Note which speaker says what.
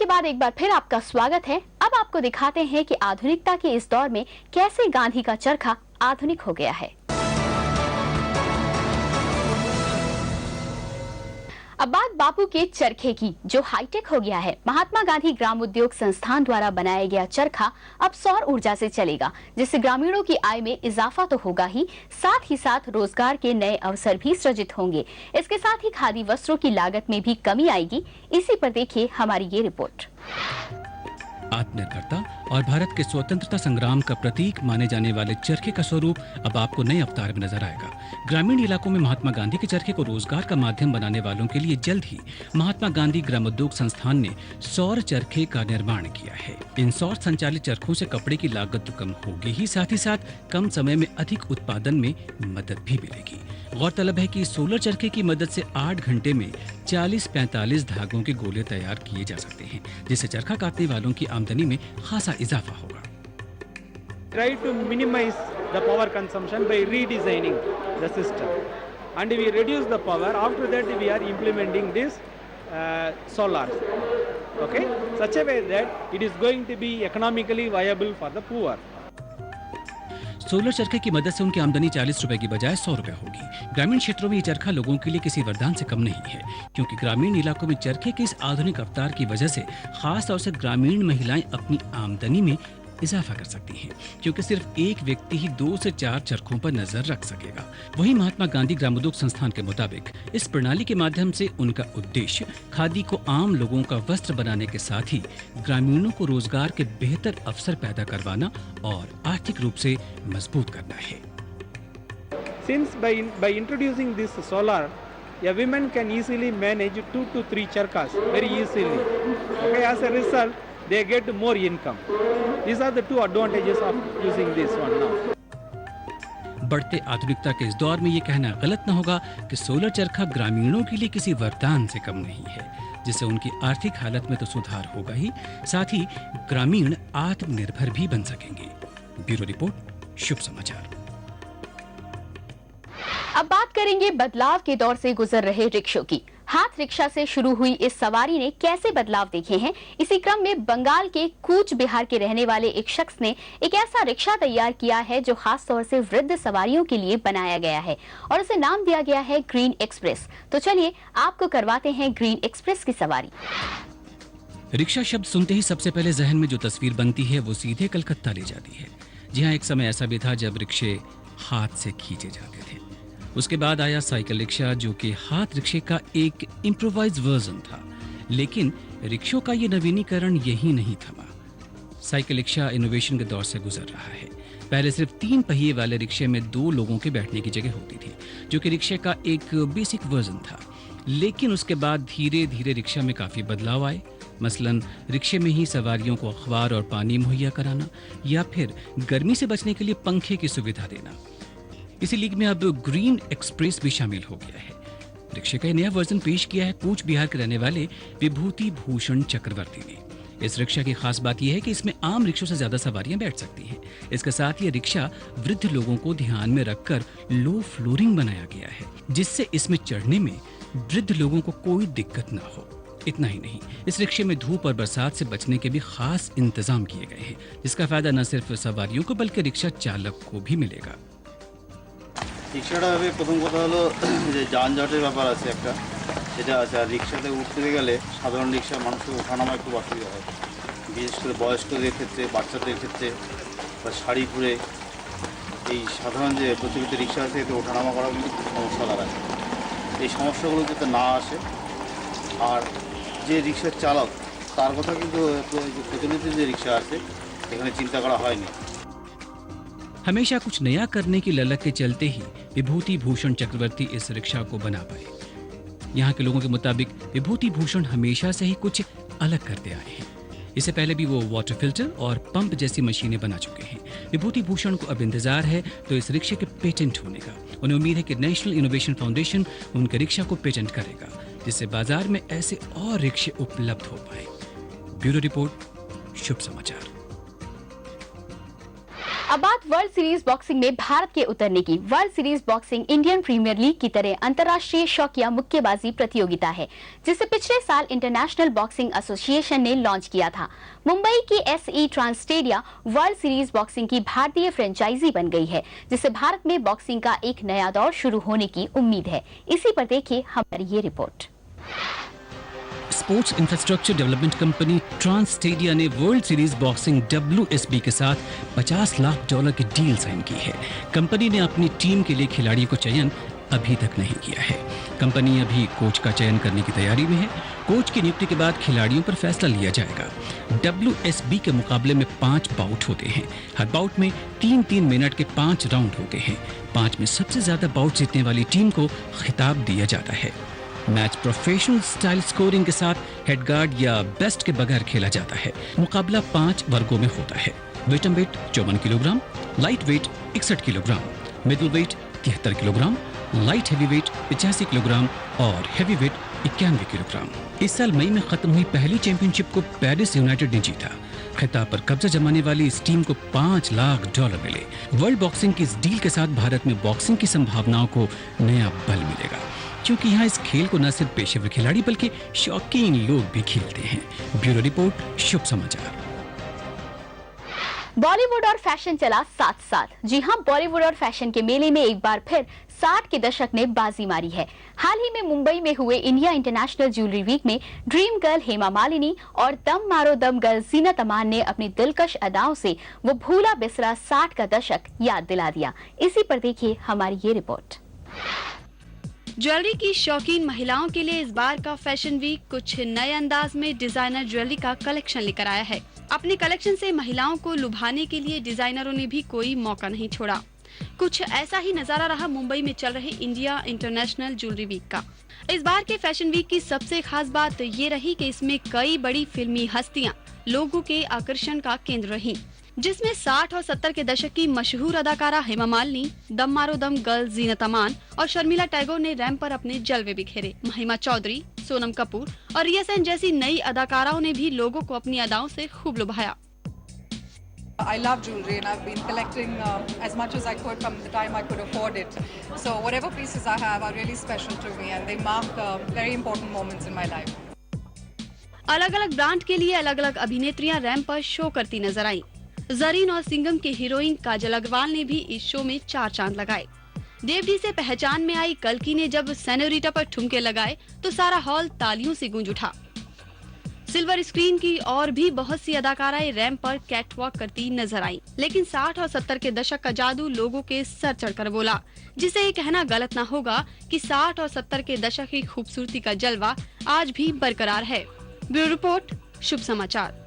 Speaker 1: के बाद एक बार फिर आपका स्वागत है। अब आपको दिखाते हैं कि आधुनिकता के इस दौर में कैसे गांधी का चरखा आधुनिक हो गया है। अब बात बापू के चरखे की, जो हाईटेक हो गया है। महात्मा गांधी ग्राम उद्योग संस्थान द्वारा बनाया गया चरखा अब सौर ऊर्जा से चलेगा, जिससे ग्रामीणों की आय में इजाफा तो होगा ही साथ रोजगार के नए अवसर भी सृजित होंगे। इसके साथ ही खादी वस्त्रों की लागत में भी कमी आएगी। इसी पर देखिए हमारी ये रिपोर्ट।
Speaker 2: आत्मनिर्भरता और भारत के स्वतंत्रता संग्राम का प्रतीक माने जाने वाले चरखे का स्वरूप अब आपको नए अवतार में नजर आएगा। ग्रामीण इलाकों में महात्मा गांधी के चरखे को रोजगार का माध्यम बनाने वालों के लिए जल्द ही महात्मा गांधी ग्रामोद्योग संस्थान ने सौर चरखे का निर्माण किया है। इन सौर संचालित चरखों से कपड़े की लागत तो कम होगी ही, साथ ही साथ कम समय में अधिक उत्पादन में मदद भी मिलेगी। गौरतलब है कि सोलर चरखे की मदद से 8 घंटे में 40-45 धागों के गोले तैयार किए जा सकते हैं, जिससे चरखा काटने वालों की आमदनी में खासा इजाफा होगा।
Speaker 3: Try to minimize the power consumption by redesigning the system, and we reduce the power. After that, we are implementing this solar, okay, such a way that it is going to be economically viable for the poor.
Speaker 2: Solar चरखे की मदद से उनकी आमदनी 40 रुपए की बजाय 100 रुपए होगी। ग्रामीण क्षेत्रों में ये चरखा लोगों के लिए किसी वरदान से कम नहीं है, क्योंकि ग्रामीण इलाकों में चरखे के इस आधुनिक अवतार की वजह से खास तौर से ग्रामीण महिलाएं अपनी आमदनी में इजाफा कर सकती हैं, क्योंकि सिर्फ एक व्यक्ति ही 2 से 4 चरखों पर नजर रख सकेगा। वहीं महात्मा गांधी ग्रामोद्योग संस्थान के मुताबिक इस प्रणाली के माध्यम से उनका उद्देश्य खादी को आम लोगों का वस्त्र बनाने के साथ ही ग्रामीणों को रोजगार के बेहतर अवसर पैदा करवाना और आर्थिक रूप से मजबूत करना है।
Speaker 3: Since by introducing this solar, a woman can easily manage 2 to 3 charkas very easily. Okay, as a result, they get more income. These are the 2 advantages of using this one now.
Speaker 2: बढ़ते आधुनिकता के इस दौर में ये कहना गलत न होगा कि सोलर चरखा ग्रामीणों के लिए किसी वरदान से कम नहीं है, जिससे उनकी आर्थिक हालत में तो सुधार होगा ही, साथ ही ग्रामीण आत्मनिर्भर भी बन सकेंगे। ब्यूरो रिपोर्ट, शुभ समाचार।
Speaker 1: अब बात करेंगे बदलाव के दौर से गुजर रहे रिक्शों की। हाथ रिक्शा से शुरू हुई इस सवारी ने कैसे बदलाव देखे हैं। इसी क्रम में बंगाल के कूच बिहार के रहने वाले एक शख्स ने एक ऐसा रिक्शा तैयार किया है जो खास तौर से वृद्ध सवारियों के लिए बनाया गया है और उसे नाम दिया गया है ग्रीन एक्सप्रेस। तो चलिए आपको करवाते हैं ग्रीन एक्सप्रेस की सवारी।
Speaker 2: रिक्शा शब्द सुनते ही सबसे पहले जहन में जो तस्वीर बनती है वो सीधे कलकत्ता ले जाती है। जी हाँ, एक समय ऐसा भी था जब रिक्शे हाथ से खींचे जाते थे। उसके बाद आया साइकिल रिक्शा, जो कि हाथ रिक्शे का एक इम्प्रोवाइज वर्जन था। लेकिन रिक्शों का ये नवीनीकरण यही नहीं थमा। साइकिल रिक्शा इनोवेशन के दौर से गुजर रहा है। पहले सिर्फ 3 पहिए वाले रिक्शे में 2 लोगों के बैठने की जगह होती थी, जो कि रिक्शे का एक बेसिक वर्जन था। लेकिन उसके बाद धीरे धीरे रिक्शा में काफी बदलाव आए। मसलन रिक्शे में ही सवारियों को अखबार और पानी मुहैया कराना, या फिर गर्मी से बचने के लिए पंखे की सुविधा देना। इसी लीग में अब ग्रीन एक्सप्रेस भी शामिल हो गया है। रिक्शे का नया वर्जन पेश किया है कूच बिहार के रहने वाले विभूति भूषण चक्रवर्ती ने। इस रिक्शा की खास बात यह है कि इसमें आम रिक्शों से ज्यादा सवारियां बैठ सकती हैं। इसके साथ ये रिक्शा वृद्ध लोगों को ध्यान में रखकर लो फ्लोरिंग बनाया गया है, जिससे इसमें चढ़ने में वृद्ध लोगों को कोई दिक्कत ना हो। इतना ही नहीं, इस रिक्शे में धूप और बरसात से बचने के भी खास इंतजाम किए गए हैं, जिसका फायदा न सिर्फ सवारियों को बल्कि रिक्शा चालक को भी मिलेगा।
Speaker 4: রিক্সাটা হবে প্রথম কথা হলো যে যানজটের ব্যাপার আছে একটা, যেটা আছে। আর রিক্সাতে উঠতে গেলে সাধারণ রিক্সা মানুষের ওঠানামায় খুব অসুবিধা হয়, বিশেষ করে বয়স্কদের ক্ষেত্রে, বাচ্চাদের ক্ষেত্রে বা শাড়ি পরে এই সাধারণ যে প্রচলিত রিক্সা আছে এতে ওঠানামা করা কিন্তু খুব সমস্যা দাঁড়ায়। এই সমস্যাগুলো যাতে না আসে, আর যে রিক্সার চালক তার কথা কিন্তু প্রচলিত যে রিক্সা আছে এখানে চিন্তা করা হয়নি।
Speaker 2: हमेशा कुछ नया करने की ललक के चलते ही विभूति भूषण चक्रवर्ती इस रिक्शा को बना पाए। यहाँ के लोगों के मुताबिक विभूति भूषण हमेशा से ही कुछ अलग करते आए हैं। इससे पहले भी वो वाटर फिल्टर और पंप जैसी मशीनें बना चुके हैं। विभूति भूषण को अब इंतजार है तो इस रिक्शे के पेटेंट होने का। उन्हें उम्मीद है कि नेशनल इनोवेशन फाउंडेशन उनके रिक्शा को पेटेंट करेगा, जिससे बाजार में ऐसे और रिक्शे उपलब्ध हो पाए। ब्यूरो रिपोर्ट, शुभ समाचार।
Speaker 1: अब बात वर्ल्ड सीरीज बॉक्सिंग में भारत के उतरने की। World series boxing Indian premier league की तरह अंतर्राष्ट्रीय शौकिया मुक्केबाजी प्रतियोगिता है, जिसे पिछले साल इंटरनेशनल बॉक्सिंग एसोसिएशन ने लॉन्च किया था। मुंबई की SE Transstadia world series boxing की भारतीय फ्रेंचाइजी बन गई है, जिससे भारत में बॉक्सिंग का एक नया दौर शुरू होने की उम्मीद है। इसी पर देखिए हमारी ये report.
Speaker 2: Sports infrastructure development company Transstadia ने वर्ल्ड सीरीज बॉक्सिंग WSB के साथ $50 लाख की डील साइन की है। कंपनी ने अपनी टीम के लिए खिलाड़ियों को चयन अभी तक नहीं किया है। कंपनी अभी कोच का चयन करने की तैयारी में है। कोच की नियुक्ति के बाद खिलाड़ियों पर फैसला लिया जाएगा। WSB के मुकाबले में 5 बाउट होते हैं। हर बाउट में 3-3 मिनट के 5 राउंड होते हैं। 5 में सबसे ज्यादा बाउट जीतने वाली टीम को खिताब दिया जाता है। मैच प्रोफेशनल स्टाइल स्कोरिंग के साथ हेडगार्ड या बेस्ट के बगैर खेला जाता है। मुकाबला 5 वर्गों में होता है। वेटम weight 54 kilogram, light weight 61 kilogram, middle weight 73 kilogram, light heavy weight 85 kilogram और हैवी वेट 91 किलोग्राम। इस साल मई में खत्म हुई पहली चैंपियनशिप को पेरिस यूनाइटेड ने जीता। खिताब पर कब्जा जमाने वाली इस टीम को $5 लाख मिले। वर्ल्ड बॉक्सिंग की इस डील के साथ भारत में बॉक्सिंग की संभावनाओं को नया बल मिलेगा, क्योंकि यहाँ इस खेल को न सिर्फ पेशेवर खिलाड़ी बल्कि शौकीन लोग भी खेलते हैं। ब्यूरो रिपोर्ट, शुभ समाचार।
Speaker 1: बॉलीवुड और फैशन चला साथ साथ। जी हां, बॉलीवुड और फैशन के मेले में एक बार फिर 60 के दशक ने बाजी मारी है। हाल ही में मुंबई में हुए इंडिया इंटरनेशनल ज्वेलरी वीक में ड्रीम गर्ल हेमा मालिनी और दम मारो दम गर्ल जीनत अमान ने अपनी दिलकश अदाओं से वो भूला बिसरा 60 का दशक याद दिला दिया। इसी पर देखिए हमारी ये रिपोर्ट।
Speaker 5: ज्वेलरी की शौकीन महिलाओं के लिए इस बार का फैशन वीक कुछ नए अंदाज में डिजाइनर ज्वेलरी का कलेक्शन लेकर आया है। अपने कलेक्शन से महिलाओं को लुभाने के लिए डिजाइनरों ने भी कोई मौका नहीं छोड़ा। कुछ ऐसा ही नजारा रहा मुंबई में चल रहे इंडिया इंटरनेशनल ज्वेलरी वीक का। इस बार के फैशन वीक की सबसे खास बात ये रही कि इसमें कई बड़ी फिल्मी हस्तियां लोगों के आकर्षण का केंद्र रही, जिसमें 60 और 70 के दशक की मशहूर अदाकारा हेमा मालिनी, दम मारो दम गर्ल जीनत अमान और शर्मिला टैगोर ने रैंप पर अपने जलवे बिखेरे। महिमा चौधरी, सोनम कपूर और रिया सेन जैसी नई अदाकाराओं ने भी लोगों को अपनी अदाओं से खूब लुभाया।
Speaker 6: I love jewelry and I've been collecting as much as I could from the time I could afford it. So whatever pieces I have are really special to me and they mark very important moments in my life.
Speaker 5: अलग-अलग brand के लिए अलग-अलग अभिनेत्रियां ramp पर show करती नजर आईं। जरीन और सिंघम की हीरोइन काजल अग्रवाल ने भी इस शो में 4 चांद लगाए। देवडी से पहचान में आई कल्की ने जब सेनोरिटा पर ठुमके लगाए तो सारा हॉल तालियों से गूंज उठा। सिल्वर स्क्रीन की और भी बहुत सी अदाकाराएं रैंप पर कैटवॉक करती नजर आईं, लेकिन 60 और 70 के दशक का जादू लोगों के सर चढ़कर बोला, जिसे ये कहना गलत न होगा कि 60 और 70 के दशक की खूबसूरती का जलवा आज भी बरकरार है। ब्यूरो रिपोर्ट, शुभ समाचार।